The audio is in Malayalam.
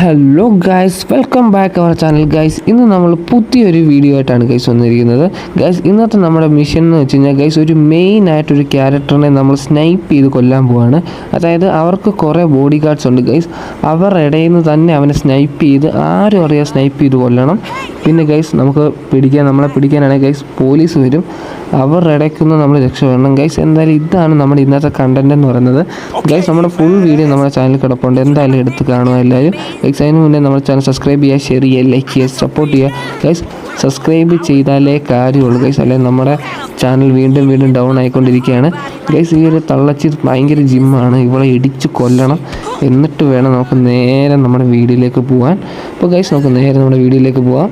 Hello guys, welcome back our channel guys. ഇന്ന് നമ്മൾ പുതിയൊരു വീഡിയോ ആയിട്ടാണ് ഗൈസ് വന്നിരിക്കുന്നത്. ഗൈസ്, ഇന്നത്തെ നമ്മുടെ മിഷൻ എന്ന് വെച്ച് കഴിഞ്ഞാൽ ഗൈസ്, ഒരു മെയിൻ ആയിട്ടൊരു ക്യാരക്ടറിനെ നമ്മൾ സ്നൈപ്പ് ചെയ്ത് കൊല്ലാൻ പോവാണ്. അതായത് അവർക്ക് കുറേ ബോഡി ഗാർഡ്സ് ഉണ്ട് ഗൈസ്. അവരുടെ ഇടയിൽ നിന്ന് തന്നെ അവനെ സ്നൈപ്പ് ചെയ്ത് ആരും അറിയാതെ സ്നൈപ്പ് ചെയ്ത് കൊല്ലണം. പിന്നെ ഗൈസ്, നമ്മളെ പിടിക്കാനാണെങ്കിൽ ഗൈസ് പോലീസ് വരും. അവരുടെ ഇടയ്ക്കൊന്ന് നമ്മൾ രക്ഷപ്പെടണം ഗൈസ്. എന്തായാലും ഇതാണ് നമ്മുടെ ഇന്നത്തെ കണ്ടൻറ് എന്ന് പറയുന്നത് ഗൈസ്. നമ്മുടെ ഫുൾ വീഡിയോ നമ്മുടെ ചാനലിൽ കിടപ്പുണ്ട്, എന്തായാലും എടുത്ത് കാണുക എല്ലാവരും ഗൈസ്. അതിന് മുന്നേ നമ്മുടെ ചാനൽ സബ്സ്ക്രൈബ് ചെയ്യുക, ഷെയർ ചെയ്യുക, ലൈക്ക് ചെയ്യുക, സപ്പോർട്ട് ചെയ്യുക ഗൈസ്. സബ്സ്ക്രൈബ് ചെയ്താലേ കാര്യമുള്ളൂ ഗൈസ്, അല്ലെങ്കിൽ നമ്മുടെ ചാനൽ വീണ്ടും ഡൗൺ ആയിക്കൊണ്ടിരിക്കുകയാണ് ഗൈസ്. ഈ ഒരു തള്ളച്ചി ഭയങ്കര ജിമ്മാണ്, ഇവളെ ഇടിച്ച് കൊല്ലണം. എന്നിട്ട് വേണം നമുക്ക് നേരെ നമ്മുടെ വീഡിയോയിലേക്ക് പോകാൻ. അപ്പോൾ ഗൈസ്, നമുക്ക് നേരെ നമ്മുടെ വീഡിയോയിലേക്ക് പോകാം.